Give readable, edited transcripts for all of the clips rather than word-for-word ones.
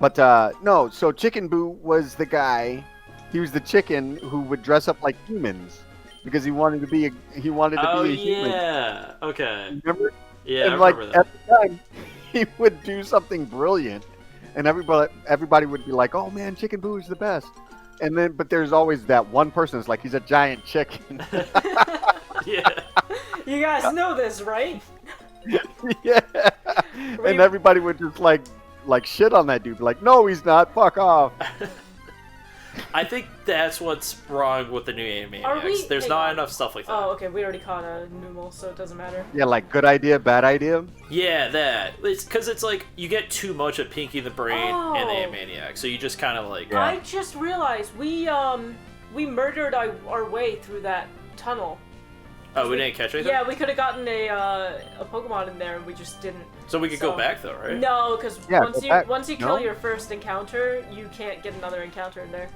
But no, so Chicken Boo was the guy. He was the chicken who would dress up like humans because he wanted to Oh be a human. yeah. Okay. Remember? Yeah, I And like remember that. at the time, he would do something brilliant, and everybody would be like, "Oh man, Chicken Boo is the best." And then, but there's always that one person that's like, "He's a giant chicken." Yeah. You guys know this, right? Yeah. We- And everybody would just like shit on that dude, like, "No, he's not. Fuck off." I think that's what's wrong with the new Animaniacs. There's hang not on. enough stuff like that. Oh, okay. We already caught a numeral, so it doesn't matter. Yeah, like good idea, bad idea. Yeah, that. It's because it's like you get too much of Pinky the Brain and the Oh. Animaniacs, so you just kind of like. Yeah. I just realized we murdered our way through that tunnel. Oh, we didn't catch anything. Yeah, we could have gotten a Pokemon in there, and we just didn't. So we could go back though, right? No, because Yeah, once go you back. once you No? kill your first encounter, you can't get another encounter in there.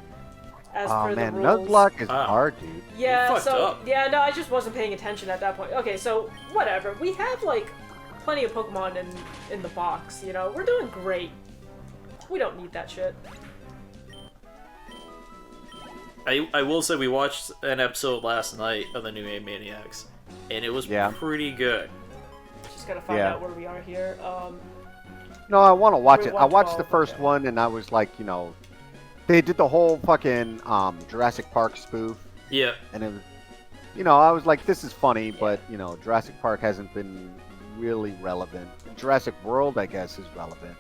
As Oh per man, the rules. Nuzlocke is Ah. hard, dude. Yeah, You fucked so up. yeah, no, I just wasn't paying attention at that point. Okay, so whatever. We have like plenty of Pokemon in the box. You know, we're doing great. We don't need that shit. I will say we watched an episode last night of the new Animaniacs, and it was Yeah. pretty good. Just gotta find Yeah. out where we are here. No, I want to watch We're it. I watched the 112, first okay. one, and I was like, they did the whole fucking Jurassic Park spoof, Yeah. and it was, I was like, this is funny, but Jurassic Park hasn't been really relevant. Jurassic World, I guess, is relevant.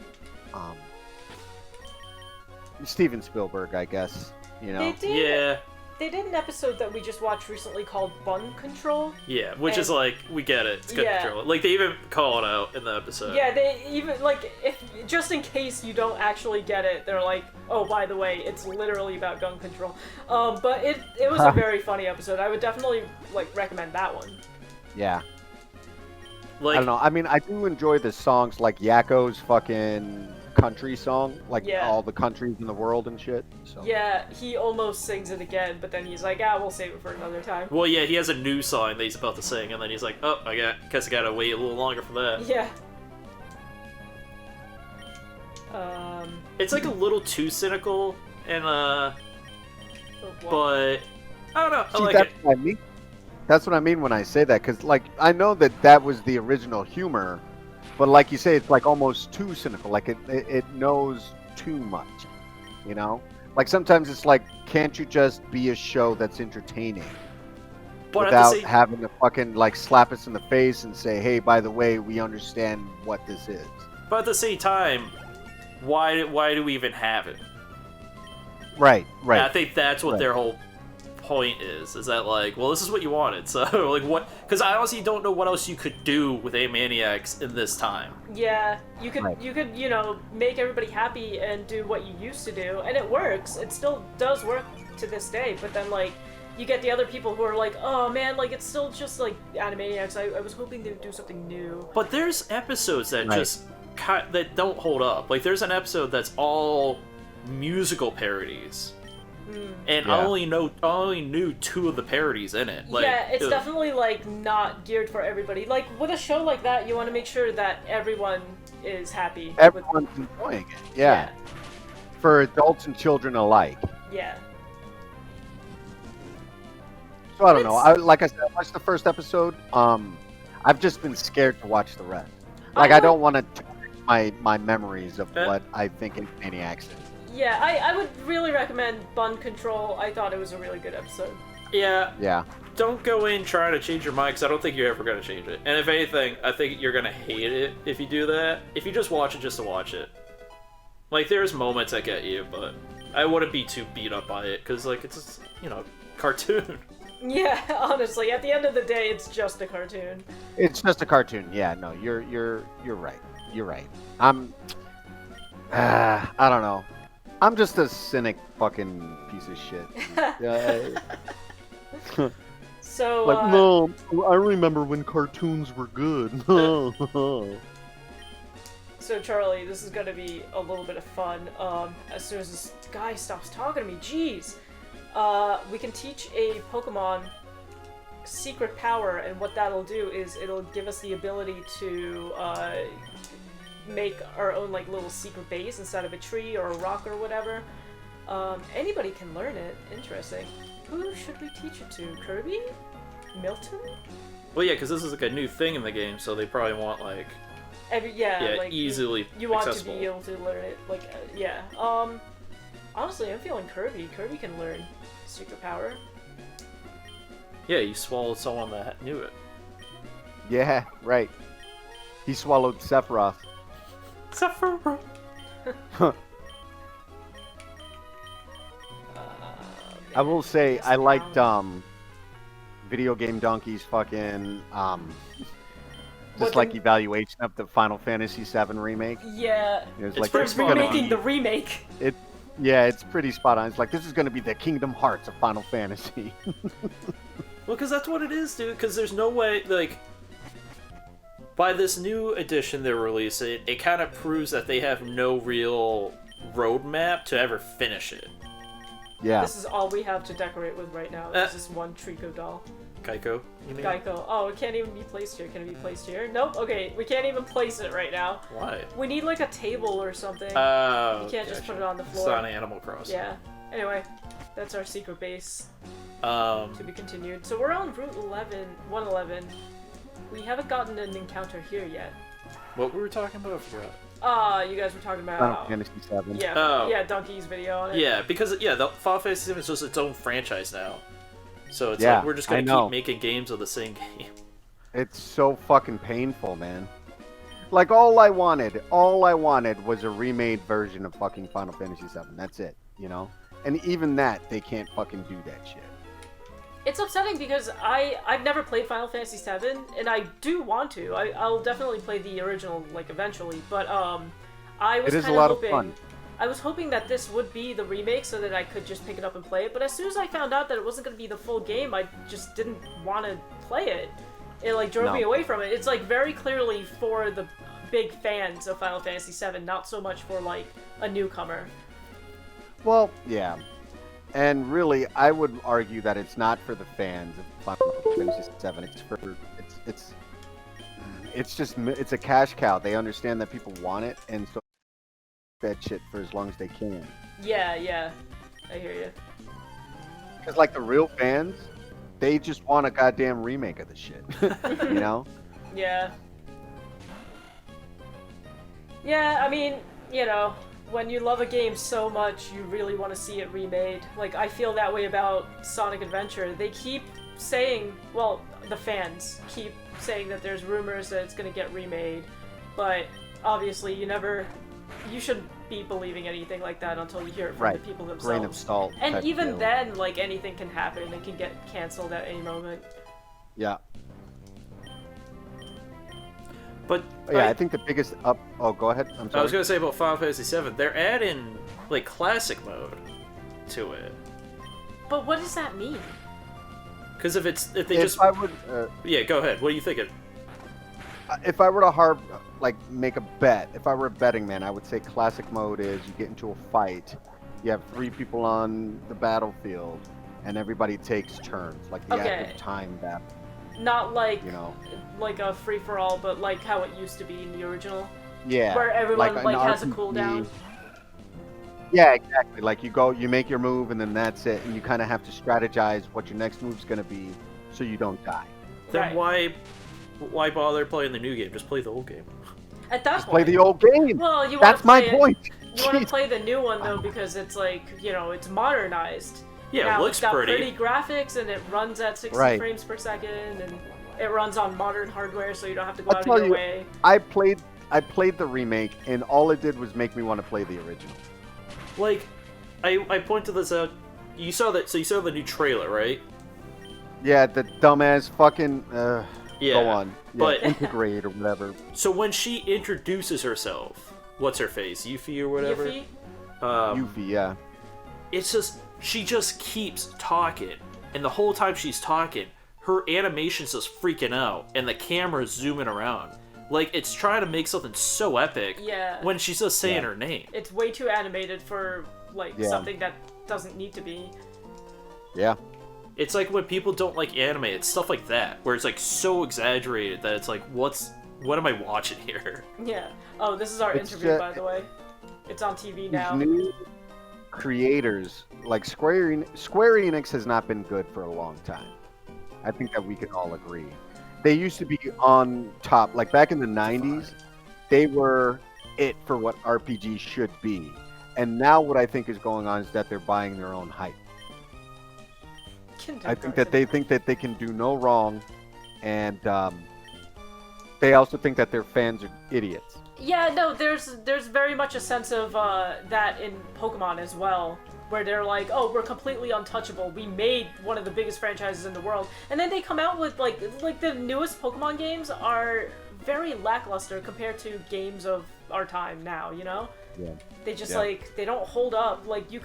Steven Spielberg, I guess. They did. Yeah. They did an episode that we just watched recently called Bun Control. Yeah. Which is And- like we get it. It's good Yeah. control. Like they even call it out in the episode. Yeah, they even like if just in case you don't actually get it, they're like, oh, by the way, it's literally about gun control. But it was a very funny episode. I would definitely like recommend that one. Yeah. Like I don't know. I mean, I do enjoy the songs like Yakko's fucking country song, like Yeah. all the countries in the world and shit. So. Yeah, he almost sings it again, but then he's like, we'll save it for another time. Well, yeah, he has a new song that he's about to sing, and then he's like, "Oh, guess I gotta wait a little longer for that." Yeah. It's like a little too cynical, and Well, but I don't know. I See, like that's it. what I mean. That's what I mean when I say that, because like I know that was the original humor, but like you say, it's like almost too cynical. Like it knows too much, Like sometimes it's like, can't you just be a show that's entertaining But at without the same, having to fucking like slap us in the face and say, hey, by the way, we understand what this is. but at the same time, why do we even have it? Right. And I think that's what Right. their whole point is that like, well, this is what you wanted, so like what? Because I honestly don't know what else you could do with Animaniacs in this time. yeah, you could Right. make everybody happy and do what you used to do, and it works. It still does work to this day. But then like, you get the other people who are like, oh man, like it's still just like Animaniacs. I was hoping they'd do something new. But there's episodes that Right. just that don't hold up. Like there's an episode that's all musical parodies. And Yeah. I only knew two of the parodies in it. Like, Yeah, it's ugh. definitely like not geared for everybody. Like with a show like that, you want to make sure that everyone is happy. with- Everyone's enjoying it. Yeah. For adults and children alike. Yeah. So I don't know. It's- Like I said, I watched the first episode. I've just been scared to watch the rest. I Like I would- don't want to my memories of Eh. what I think Maniacs is. Yeah, I would really recommend Bun Control. I thought it was a really good episode. Yeah, Yeah. don't go in trying to change your mind, because I don't think you're ever going to change it. And if anything, I think you're going to hate it if you do that. If you just watch it just to watch it. Like, there's moments that get you, but I wouldn't be too beat up by it, because, like, it's just, cartoon. Yeah, honestly, at the end of the day, it's just a cartoon. It's just a cartoon. Yeah. No, you're right. You're right. I don't know. I'm just a cynic fucking piece of shit. So, no, I remember when cartoons were good. so Charlie, this is gonna be a little bit of fun. As soon as this guy stops talking to me, jeez. We can teach a Pokemon secret power, and what that'll do is it'll give us the ability to make our own like little secret base inside of a tree or a rock or whatever. Anybody can learn it. Interesting. Who should we teach it to? Kirby? Milton? Well, yeah, because this is like a new thing in the game, so they probably want like like easily you want accessible. to be able to learn it. Like yeah. Honestly, I'm feeling Kirby. Kirby can learn secret power. Yeah, you swallowed someone that knew it. Yeah, right. He swallowed Sephiroth. Sapphire. I will say I liked Video Game Donkey's fucking just like evaluation of the Final Fantasy VII remake. Yeah. It was It's like pretty this is spot gonna Remaking be, the remake. yeah, it's pretty spot on. It's like this is gonna be the Kingdom Hearts of Final Fantasy. Well, because that's what it is, dude. Because there's no way, like, by this new edition they're releasing, it kind of proves that they have no real roadmap to ever finish it. Yeah. This is all we have to decorate with right now. Is this one Trico doll. Geico, you mean? Geico. Oh, it can't even be placed here. Can it be placed here? Nope. Okay, we can't even place it right now. Why? We need like a table or something. Oh, You can't just put it on the It's floor. on Animal Crossing. Yeah. Anyway, that's our secret base Um, to be continued. So we're on Route 111. We haven't gotten an encounter here yet. what we were talking about? I forgot. You guys were talking Final about Fantasy VII. yeah, Oh. yeah, Donkey's video on it. Yeah, because the Final Fantasy VII is just its own franchise now. So it's Yeah, like we're just I gonna know. keep making games of the same game. It's so fucking painful, man. Like all I wanted was a remade version of fucking Final Fantasy VII. That's it, you know? And even that, they can't fucking do that shit. It's upsetting because I've never played Final Fantasy VII, and I do want to. I'll definitely play the original like eventually, but I was It is a kind lot of of hoping. fun. I was hoping that this would be the remake so that I could just pick it up and play it, but as soon as I found out that it wasn't going to be the full game, I just didn't want to play it. It like drove me away from it. It's like very clearly for the big fans of Final Fantasy VII, not so much for like a newcomer. Well, yeah. And really, I would argue that it's not for the fans of Final Fantasy VII. It's a cash cow. They understand that people want it, and so that shit for as long as they can. Yeah, I hear you. Because like the real fans, they just want a goddamn remake of the shit. You know? Yeah. Yeah, I mean, you know, when you love a game so much, you really want to see it remade. Like, I feel that way about Sonic Adventure. They keep saying, well, the fans keep saying that there's rumors that it's going to get remade, but obviously you shouldn't be believing anything like that until you hear it from the people themselves. Grain of salt. And type even deal. then, like, anything can happen. It can get canceled at any moment. Yeah. But Yeah, I think the biggest up. Oh, go ahead. I'm sorry. I was gonna say about Final Fantasy VII, they're adding like classic mode to it. But what does that mean? Because if they If just I would, yeah, go ahead. What are you thinking? if I were to make a bet, if I were a betting man, I would say classic mode is you get into a fight, you have 3 people on the battlefield, and everybody takes turns, like the active time battle. Not like like a free for all, but like how it used to be in the original. Yeah. Where everyone an like has a RPG. cooldown. Yeah, exactly. Like you make your move, and then that's it, and you kind of have to strategize what your next move's gonna be, so you don't die. Then Right. why bother playing the new game? Just play the old game. At that Just point, play the old game. well, you That's my point. You want to Jeez. play the new one though because it's like it's modernized. Yeah, now, it looks it's got pretty. pretty graphics and it runs at 60 Right. frames per second and it runs on modern hardware, so you don't have to go I'll out of tell your you, way. I played the remake, and all it did was make me want to play the original. Like, I pointed this out. You saw the new trailer, right? Yeah, the dumbass fucking. Yeah. Go on. Yeah, but- integrate or whatever. So when she introduces herself, what's her face, Yuffie or whatever? Yuffie? Yuffie, yeah. It's just she just keeps talking, and the whole time she's talking, her animation's just freaking out, and the camera's zooming around. Like, it's trying to make something so epic Yeah. when she's just saying Yeah. her name. It's way too animated for like Yeah. something that doesn't need to be. Yeah. It's like when people don't like anime, it's stuff like that, where it's like so exaggerated that it's like, what's what am I watching here? Yeah. Oh, this is our It's interview, ju- by the way. It's on TV These now. new creators, like Square Enix has not been good for a long time. I think that we can all agree. They used to be on top, like back in the 90s, they were it for what RPGs should be. And now what I think is going on is that they're buying their own hype. I think that they think that they can do no wrong, and they also think that their fans are idiots. Yeah, no, there's very much a sense of that in Pokemon as well, where they're like, oh, we're completely untouchable. We made one of the biggest franchises in the world, and then they come out with like the newest Pokemon games are very lackluster compared to games of our time now. You know? Yeah. They just like they don't hold up. Like you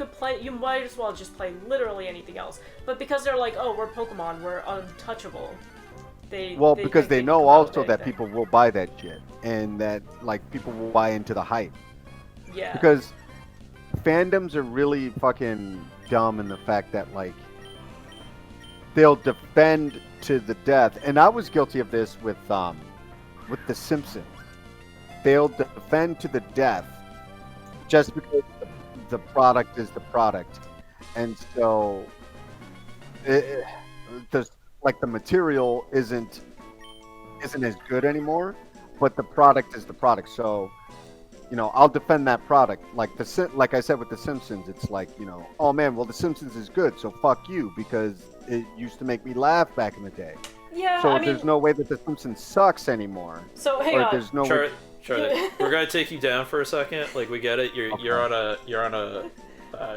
might as well just play literally anything else. But because they're like, oh, we're Pokemon, we're untouchable. Because they know also that people will buy that shit, and that like people will buy into the hype. Yeah. Because fandoms are really fucking dumb in the fact that like they'll defend to the death, and I was guilty of this with The Simpsons. They'll defend to the death just because the product is the product, and so the material isn't as good anymore, but the product is the product. So, I'll defend that product. Like I said with The Simpsons, it's like, oh man, well The Simpsons is good, so fuck you because it used to make me laugh back in the day. Yeah. So there's no way that The Simpsons sucks anymore. So hang on. There's no way. Charlie, we're gonna take you down for a second. Like we get it. You're on a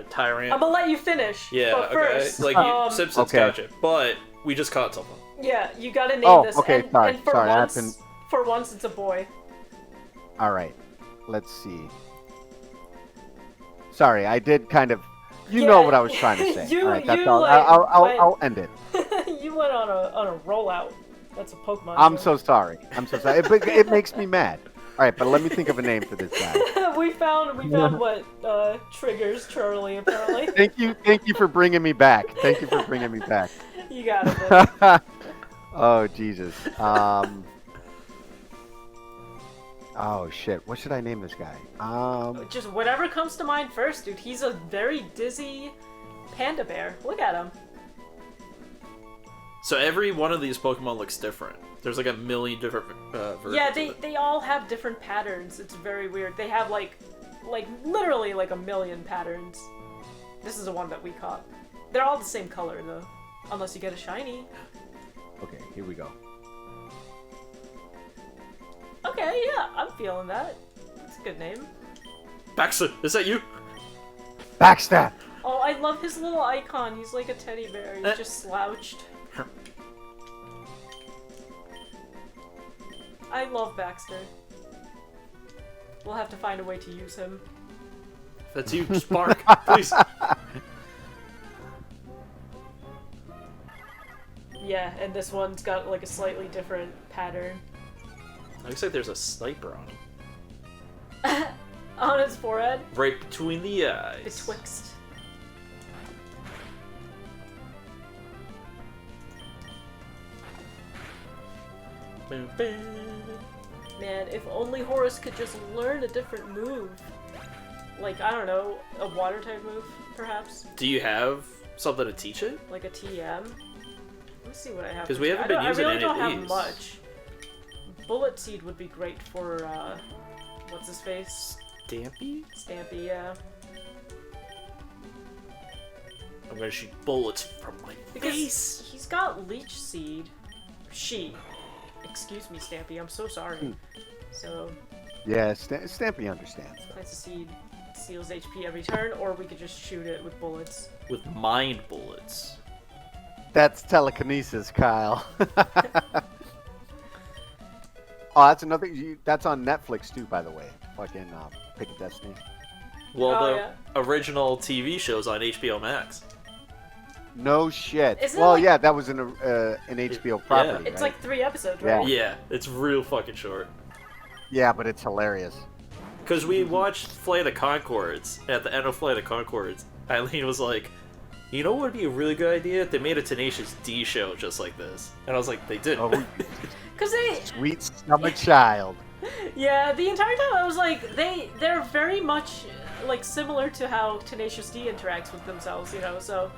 tyrant. I'm gonna let you finish. Yeah. But first, Like Simpsons gotcha. But we just caught something. Yeah, you gotta name this. Okay, and sorry. For once, it's a boy. All right. Let's see. Sorry, I did kind of. You know what I was trying to say. All right, that's all. I'll end it. You went on a rollout. That's a Pokemon. I'm so sorry. It makes me mad. All right, but let me think of a name for this guy. we found what triggers Charlie apparently. Thank you for bringing me back. Thank you for bringing me back. You got it. Man. Oh Jesus. Oh shit. What should I name this guy? Just whatever comes to mind first, dude. He's a very dizzy panda bear. Look at him. So every one of these Pokemon looks different. There's like a million different versions. Yeah, they all have different patterns. It's very weird. They have like literally like a million patterns. This is the one that we caught. They're all the same color though, unless you get a shiny. Okay, here we go. Okay, yeah, I'm feeling that. That's a good name. Baxter, is that you? Baxter. Oh, I love his little icon. He's like a teddy bear. He's just slouched. I love Baxter. We'll have to find a way to use him. That's you, Spark, please. Yeah, and this one's got like a slightly different pattern. Looks like there's a sniper on him. On his forehead? Right between the eyes. Betwixt. Man, if only Horus could just learn a different move. Like, I don't know, a water type move, perhaps? Do you have something to teach it? Like a TM? Let's see what I have. Because we haven't been using any of these. I really don't have much. Bullet Seed would be great for, what's his face? Stampy? Stampy, yeah. I'm gonna shoot bullets from my face. He's got Leech Seed. Excuse me, Stampy, I'm so sorry. So... Yeah, Stampy understands. Plants a seed, steals HP every turn, or we could just shoot it with bullets. With mind bullets. That's telekinesis, Kyle. Oh, that's another. That's on Netflix too, by the way. Fucking Pick a Destiny. Well, the yeah. original TV show's on HBO Max. No shit. Isn't Well, it like... yeah, that was an HBO property. It's right? like 3 episodes, right? Yeah, it's real fucking short. Yeah, but it's hilarious. Because we watched Flight of the Conchords. At the end of Flight of the Conchords, Eileen was like, You know what would be a really good idea? They made a Tenacious D show just like this. And I was like, they did. Oh, Cause they, sweet summer child. yeah, the entire time I was like, they're very much like similar to how Tenacious D interacts with themselves, you know. So,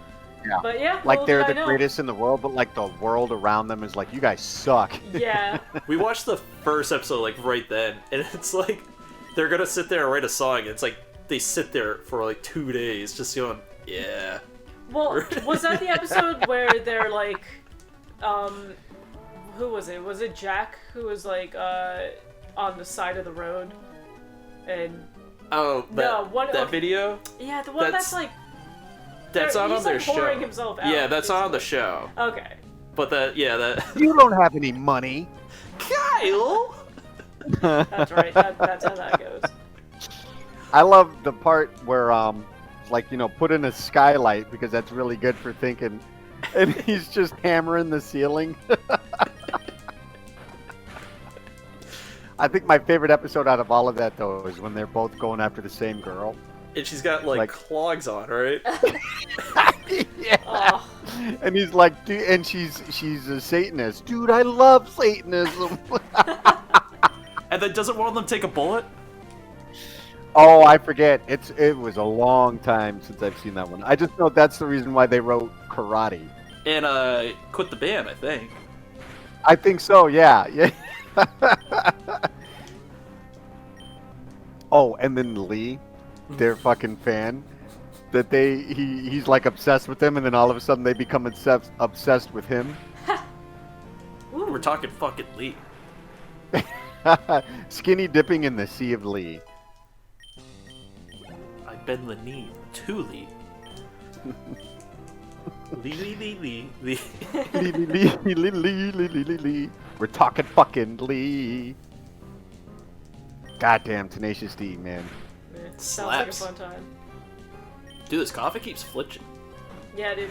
Yeah. but yeah, Like little they're did I the know. greatest in the world, but like the world around them is like, you guys suck. Yeah, We watched the first episode like right then, and it's like they're gonna sit there and write a song. And it's like they sit there for like 2 days just going, yeah. well, was that the episode where they're like, who was it? Was it Jack who was like on the side of the road, and Oh, that video? yeah, the one that's like. That's not he's on their like pouring show. himself out, Yeah, that's not on the basically. show. Okay. But that You don't have any money. Kyle. That's right. That's how that goes. I love the part where like, you know, put in a skylight because that's really good for thinking, and he's just hammering the ceiling. I think my favorite episode out of all of that though is when they're both going after the same girl. And she's got like clogs on, right? Yeah. Oh. And he's like, dude, and she's a Satanist. Dude, I love Satanism. And then doesn't one of them take a bullet? Oh, I forget. It was a long time since I've seen that one. I just know that's the reason why they wrote karate. And quit the band, I think. I think so. Yeah. Yeah. Oh, and then Lee, their fucking fan, that he's like obsessed with them, and then all of a sudden they become obsessed with him. Ooh. We're talking fucking Lee. Skinny dipping in the sea of Lee. I bend the knee to Lee. Lee. Lee. We're talking fucking Lee. Goddamn Tenacious D, man. It sounds like a Slaps. fun time. Dude, this coffee keeps flinching. Yeah, dude.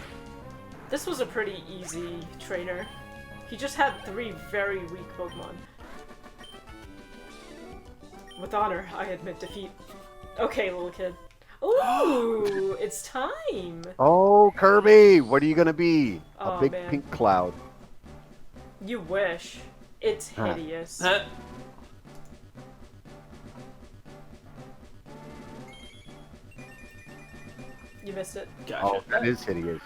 This was a pretty easy trainer. He just had 3 very weak Pokemon. With honor, I admit defeat. Okay, little kid. Ooh, it's time! Oh, Kirby, what are you gonna be? Oh, A big man. pink cloud. You wish. It's hideous. Huh? You missed it. Gotcha. Oh, that is hideous.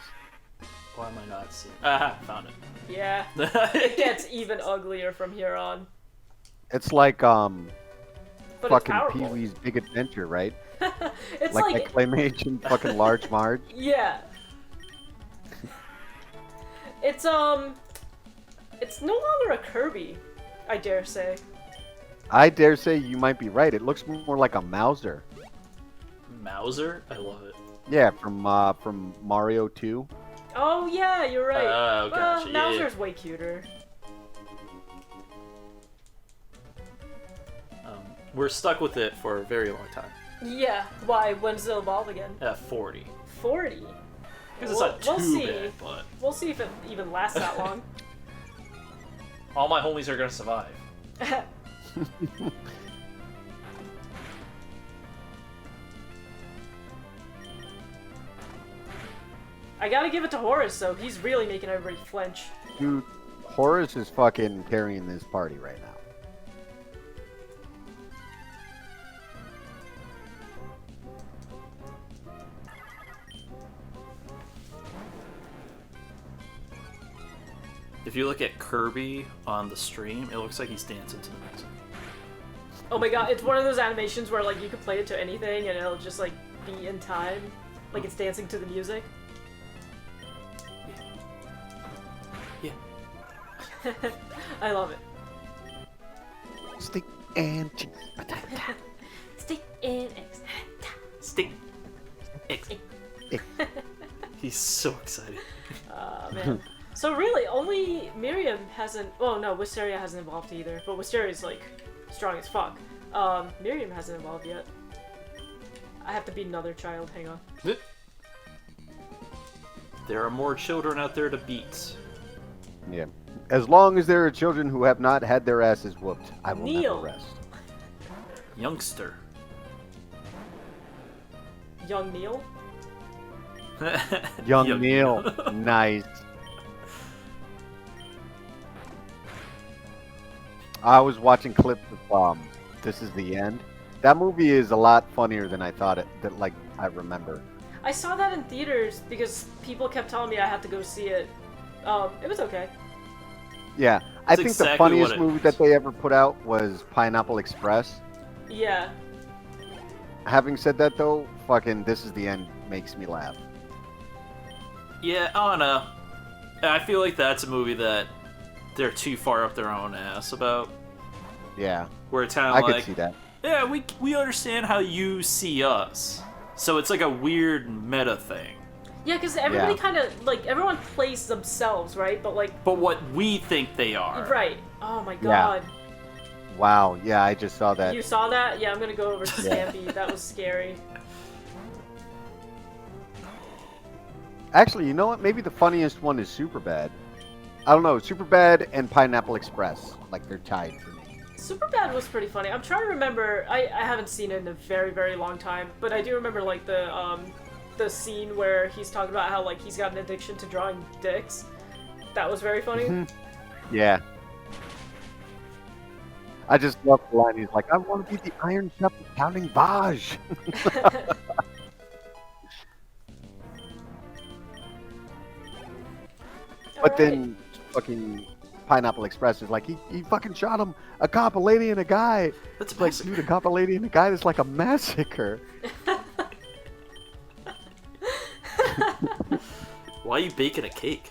Why am I not seeing? Aha, found Yeah. It gets even uglier from here on. It's like But fucking it's powerful. Pee-wee's Big Adventure, right? It's Like like that claymation fucking Large Marge. yeah. It's no longer a Kirby, I dare say. I dare say you might be right. It looks more like a Mauser. Mauser? I love it. Yeah, from Mario 2. Oh yeah, you're right. Oh, gotcha, yeah, Bowser's way cuter. We're stuck with it for a very long time. Yeah. Why? When's it evolve again? 40. 40. Because it's not We'll too see. bad, but We'll see if it even lasts that long. all my homies are gonna survive. I gotta give it to Horace, though. He's really making everybody flinch. Dude, Horace is fucking carrying this party right now. If you look at Kirby on the stream, it looks like he's dancing to the music. Oh my god, it's one of those animations where like you can play it to anything and it'll just like be in time. Like it's dancing to the music. Yeah. I love it. Stick and cheese. Stick in X. Stick. X. He's so excited. Man. So really, only Miriam hasn't. Oh no, Wisteria hasn't evolved either. But Wisteria's like strong as fuck. Miriam hasn't evolved yet. I have to beat another child. Hang on. There are more children out there to beat. Yeah. As long as there are children who have not had their asses whooped, I will Neil. never rest. Youngster. Young Neil. Young Neil. Nice. I was watching clips of This Is the End. That movie is a lot funnier than I thought I remember. I saw that in theaters because people kept telling me I had to go see it. It was okay. Yeah. I think exactly the funniest what it movie is. that they ever put out was Pineapple Express. Yeah. Having said that, though, fucking This Is the End makes me laugh. Yeah, I don't know. I feel like that's a movie that they're too far up their own ass about. Yeah. Where it's kind I of like, could see that. yeah, we understand how you see us. So it's like a weird meta thing. Yeah, because everybody Yeah. kind of, like, everyone plays themselves, right? But, like... But what we think they are. Right. Oh my god. Wow. Yeah, I just saw that. You saw that? Yeah, I'm gonna go over to Yeah. Stampy. That was scary. Actually, you know what? Maybe the funniest one is Superbad. I don't know. Superbad and Pineapple Express. Like, they're tied for me. Superbad was pretty funny. I'm trying to remember... I haven't seen it in a very, very long time. But I do remember, like, the scene where he's talking about how, like, he's got an addiction to drawing dicks. That was very funny. Yeah. I just love the line. He's like, I want to be the Iron Chef of Pounding Vaj. But then fucking Pineapple Express is like, he fucking shot him, a cop, a lady, and a guy. That's a It's like, massacre. dude, a cop, a lady, and a guy. That's like a massacre. Why are you baking a cake?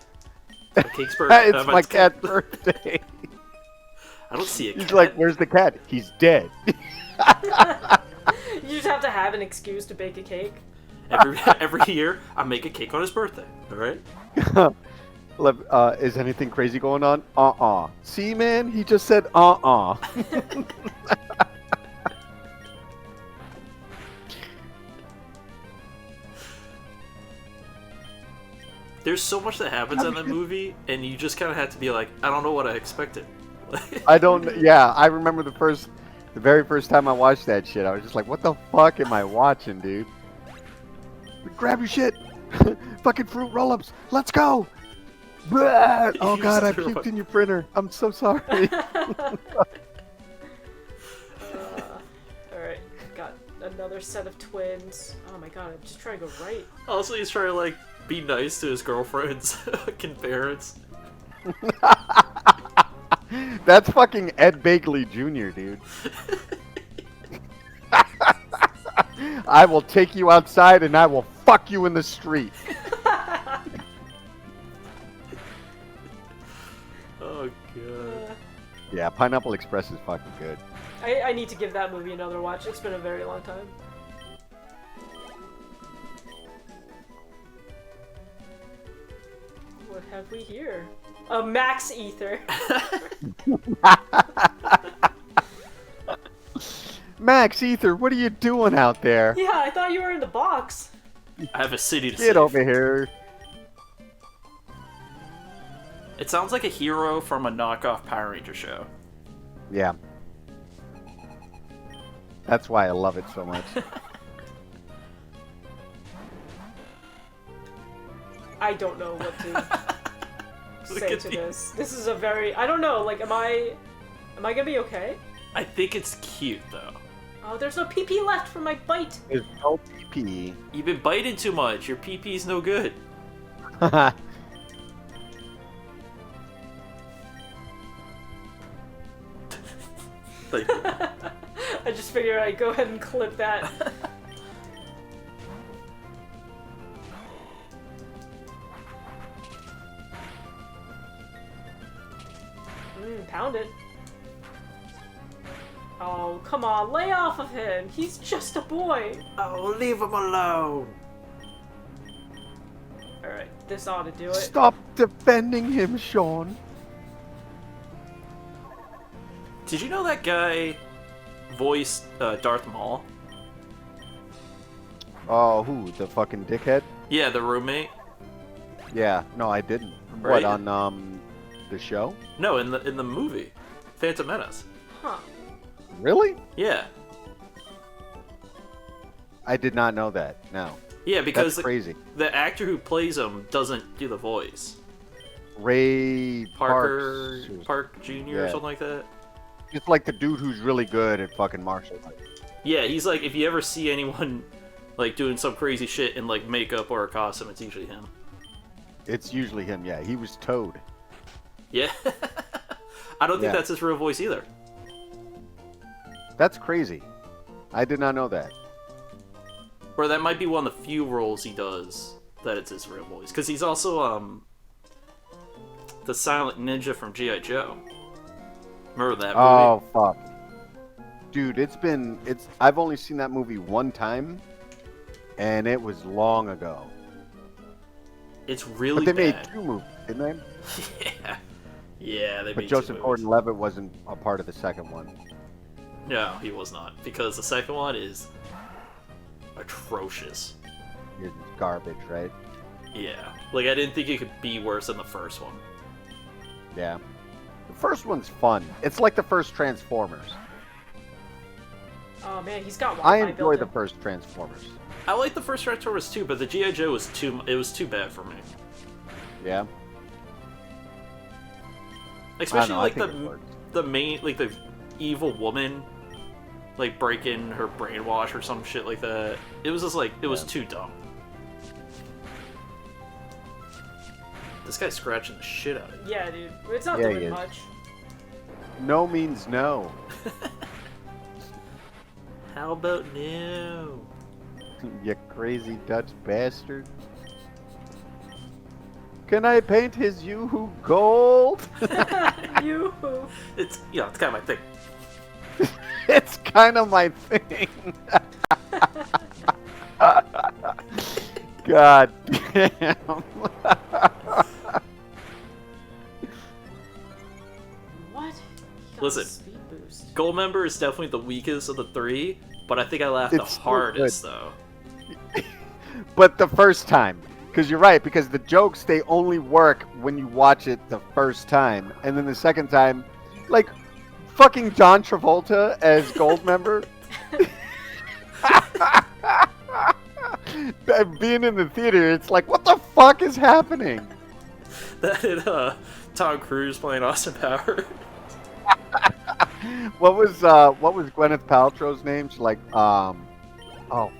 My cake's It's my cat's birthday. I don't see a cat. He's like, where's the cat? He's dead. You just have to have an excuse to bake a cake. Every year, I make a cake on his birthday. All right. Is anything crazy going on? See, man, he just said uh-uh. There's so much that happens in the movie, and you just kind of have to be like, I don't know what I expected. I don't. Yeah, I remember the very first time I watched that shit. I was just like, "What the fuck am I watching, dude? Grab your shit, fucking fruit roll-ups. Let's go!" Blah! Oh You god, I threw puked up. in your printer. I'm so sorry. Alright, got another set of twins. Oh my god, I'm just trying to go right. Also, he's trying to like be nice to his girlfriend's fucking parents. That's fucking Ed Begley Jr., dude. I will take you outside and I will fuck you in the street. Oh god. Yeah, Pineapple Express is fucking good. I need to give that movie another watch. It's been a very long time. What have we here? A Max Ether. Max Ether, what are you doing out there? Yeah, I thought you were in the box. I have a city to Get save. over here. It sounds like a hero from a knockoff Power Ranger show. Yeah. That's why I love it so much. I don't know what to Look say at to these. this. This is a very... I don't know, like, am I gonna be okay? I think it's cute though. Oh, there's no PP left for my bite. There's no PP. You've been biting too much. Your pee-pee's no good. Like, I just figured I'd go ahead and clip that. Pound it. Oh, come on, lay off of him. He's just a boy. oh, leave him alone. Alright, this ought to do it. Stop defending him, Sean. Did you know that guy voiced Darth Maul? Oh, who? The fucking dickhead? Yeah, the roommate. Yeah, no, I didn't. Right. What, on the show? No, in the movie, Phantom Menace. Huh. Really? Yeah. I did not know that. No. Yeah, because That's crazy. the actor who plays him doesn't do the voice. Ray Park Jr. or something like that. It's like the dude who's really good at fucking martial arts. Yeah, he's like, if you ever see anyone like doing some crazy shit in like makeup or a costume, it's usually him. It's usually him, yeah. He was Toad. Yeah. I don't think that's his real voice either. That's crazy. I did not know that. Or that might be one of the few roles he does that it's his real voice. Because he's also, the silent ninja from G.I. Joe. Remember that movie? Oh, fuck. Dude, I've only seen that movie one time, and it was long ago. It's really But they bad. made 2 movies, didn't they? Yeah. Yeah, they made 2 But Joseph movies. Gordon-Levitt wasn't a part of the second one. No, he was not. Because the second one is atrocious. It's garbage, right? Yeah. Like, I didn't think it could be worse than the first one. Yeah. The first one's fun. It's like the first Transformers. Oh man, he's got I Wi-Fi enjoy the built in. first Transformers. I like the first Transformers too, but the G.I. Joe was too bad for me. Yeah. Especially I like think it works. the main, like the evil woman, like breaking her brainwash or some shit like that. It was just like, it was too dumb. This guy's scratching the shit out of you. Yeah, dude. It's not Yeah, he doing is. much. No means no. How about no? You crazy Dutch bastard. Can I paint his Yoo-hoo gold? You. It's, you know, it's kind of my thing. It's kind of my thing. God damn. What? He got Listen. a speed boost. Goldmember is definitely the weakest of the 3, but I think I laughed the It's so hardest good. though. But the first time. Because you're right, because the jokes, they only work when you watch it the first time. And then the second time, like, fucking John Travolta as Goldmember. Being in the theater, it's like, what the fuck is happening? That and Tom Cruise playing Austin Powers. What was Gwyneth Paltrow's name? She's like, oh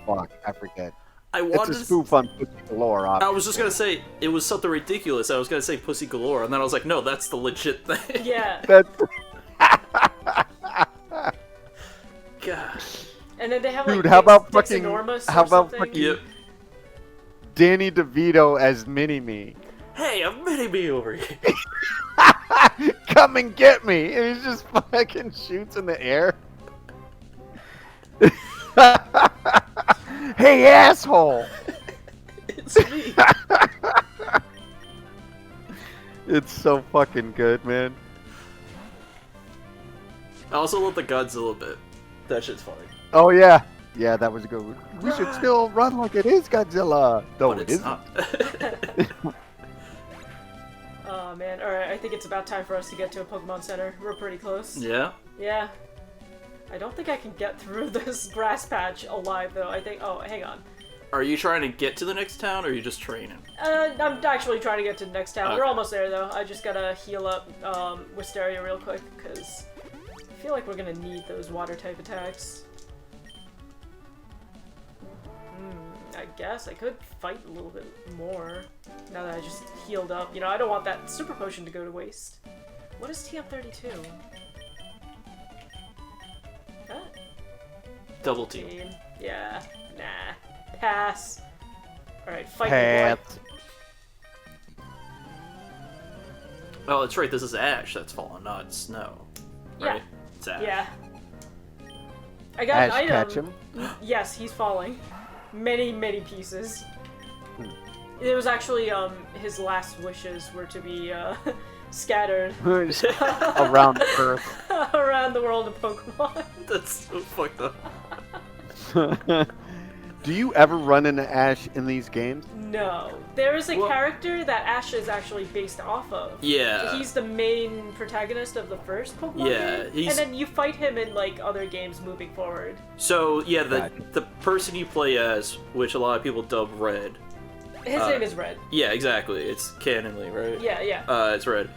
fuck, I forget. I It's wanted a spoof on Pussy Galore, I obviously. was just gonna say it was something ridiculous. I was gonna say Pussy Galore, and then I was like, no, that's the legit thing. Yeah. That's... Gosh. And then they have like Dude, how about Dicks fucking- Enormous how or about something. fucking- Yep. Danny DeVito as Mini-Me. Hey, I'm Mini-Me over here. Come and get me! And he just fucking shoots in the air. Hey, asshole! It's me. It's so fucking good, man. I also love the Godzilla bit. That shit's funny. Oh yeah, yeah, that was a good one. We should still run like it is Godzilla, though But it it's isn't. not. Oh man, alright, I think it's about time for us to get to a Pokemon Center. We're pretty close. Yeah? Yeah. I don't think I can get through this grass patch alive though. I think, oh, hang on. Are you trying to get to the next town, or are you just training? I'm actually trying to get to the next town. Okay. We're almost there though. I just gotta heal up Wisteria real quick, because I feel like we're gonna need those water type attacks. I guess I could fight a little bit more now that I just healed up. You know, I don't want that super potion to go to waste. What is TM32? Huh? Double team. Team. Yeah. Nah. Pass. Alright, fight Pass. me, boy. Oh, that's right, this is ash that's falling, not snow. Right? Yeah. It's ash. Yeah. I got Ash, an item. catch him. Yes, he's falling. Many, many pieces. Hmm. It was actually, his last wishes were to be, scattered Around Earth. around the world of Pokemon. That's so fucked up. Do you ever run into Ash in these games? No. There is a Well- character that Ash is actually based off of. Yeah. He's the main protagonist of the first Pokemon Yeah, game. he's- And then you fight him in, like, other games moving forward. So, yeah, Gotcha. the person you play as, which a lot of people dub Red. His name is Red. Yeah, exactly. It's canonly, right? Yeah, yeah. It's Red.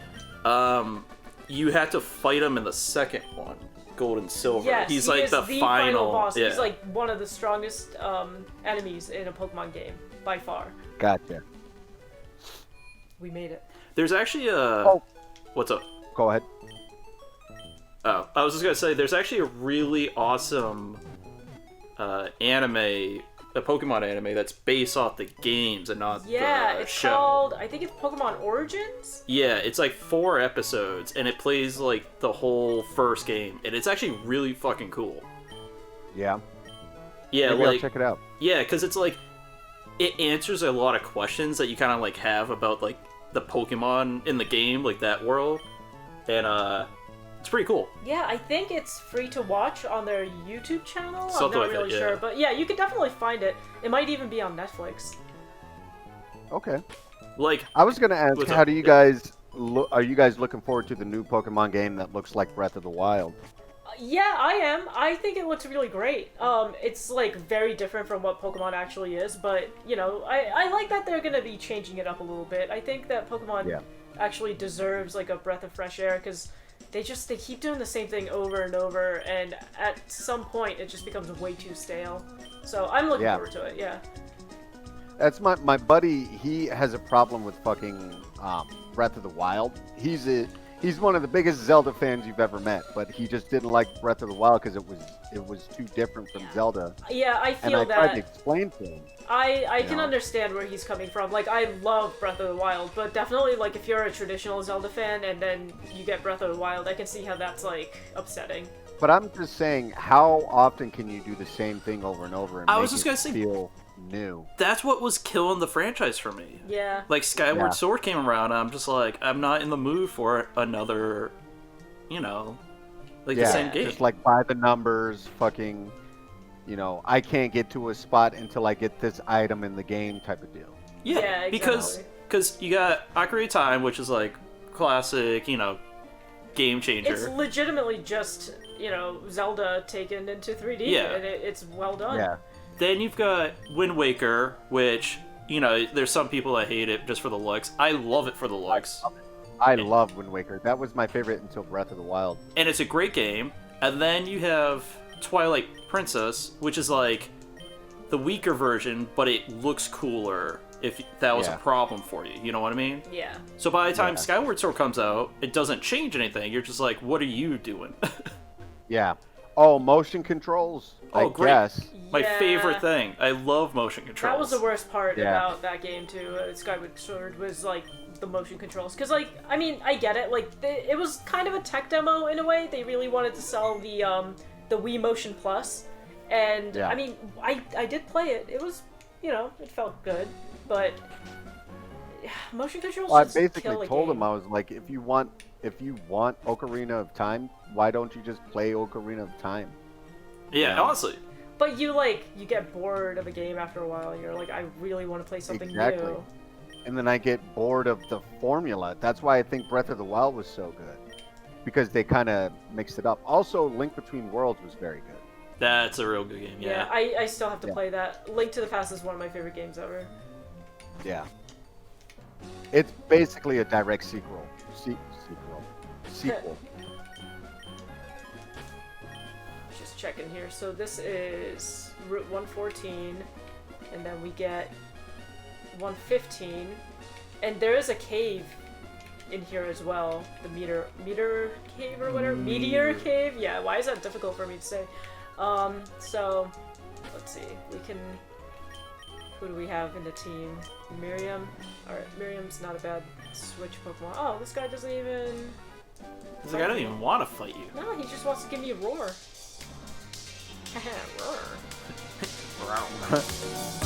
You had to fight him in the second one, Gold and Silver. Yes, He's he like is the final boss. Yeah. He's like one of the strongest enemies in a Pokemon game, by far. Gotcha. We made it. There's actually a. Oh. What's up? Go ahead. Oh, I was just gonna say, there's actually a really awesome anime, a Pokemon anime that's based off the games and not Yeah, the it's show. called, I think it's Pokemon Origins? Yeah, it's like 4 episodes, and it plays like the whole first game, and it's actually really fucking cool. Yeah. Yeah, Maybe I'll like check it out. yeah, because it's like it answers a lot of questions that you kind of like have about like the Pokemon in the game, like that world, and it's pretty cool. Yeah, I think it's free to watch on their YouTube channel. Something I'm not like that, really yeah. sure, but yeah, you could definitely find it. It might even be on Netflix. Okay. Like, I was gonna ask, What's how up? do you guys look? Are you guys looking forward to the new Pokemon game that looks like Breath of the Wild? Yeah, I am. I think it looks really great. It's like very different from what Pokemon actually is, but you know, I like that they're gonna be changing it up a little bit. I think that Pokemon actually deserves like a breath of fresh air because they keep doing the same thing over and over, and at some point it just becomes way too stale. So I'm looking forward to it. Yeah. That's my buddy. He has a problem with fucking Breath of the Wild. He's one of the biggest Zelda fans you've ever met, but he just didn't like Breath of the Wild because it was too different from Zelda. Yeah, I And feel I that. tried to explain to him. I can know? understand where he's coming from. Like, I love Breath of the Wild, but definitely, like, if you're a traditional Zelda fan and then you get Breath of the Wild, I can see how that's, like, upsetting. But I'm just saying, how often can you do the same thing over and over and I make was just it gonna say- feel new? that's what was killing the franchise for me. Yeah. Like Skyward Yeah. Sword came around, and I'm just like, I'm not in the mood for another, you know, like the same game. Just like by the numbers, fucking, you know, I can't get to a spot until I get this item in the game type of deal. Yeah, because exactly. you got Ocarina of Time, which is like classic, you know, game changer. It's legitimately just, you know, Zelda taken into 3D, Yeah. and it's well done. Yeah. Then you've got Wind Waker, which, you know, there's some people that hate it just for the looks. I love it for the looks. I love Wind Waker. That was my favorite until Breath of the Wild. And it's a great game. And then you have Twilight Princess, which is like the weaker version, but it looks cooler if that was a problem for you. You know what I mean? Yeah. So by the time Yeah. Skyward Sword comes out, it doesn't change anything. You're just like, what are you doing? Yeah. Oh, motion controls. Oh, I great. guess. My Yeah. favorite thing. I love motion controls. That was the worst part Yeah. about that game too. Skyward Sword was like the motion controls, because like I mean I get it. Like it was kind of a tech demo in a way. They really wanted to sell the Wii Motion Plus, and Yeah. I mean I did play it. It was, you know, it felt good, but motion controls. Well, I just kill basically a told game. him, I was like, if you want Ocarina of Time, why don't you just play Ocarina of Time? Yeah, Yeah. honestly. But you get bored of a game after a while, and you're like, I really want to play something Exactly. new. And then I get bored of the formula. That's why I think Breath of the Wild was so good, because they kind of mixed it up. Also, Link Between Worlds was very good. That's a real good game, yeah. I still have to Yeah. play that. Link to the Past is one of my favorite games ever. Yeah. It's basically a direct sequel. Sequel. Just checking here. So this is Route 114, and then we get 115, and there is a cave in here as well. The meter cave or whatever. Meteor cave. Yeah. Why is that difficult for me to say? So let's see. We can. Who do we have in the team? Miriam. Alright, Miriam's not a bad Switch Pokemon. Oh, this guy doesn't even. He's like, I don't even want to fight you. No, he just wants to give me a roar. Haha, roar. Wow.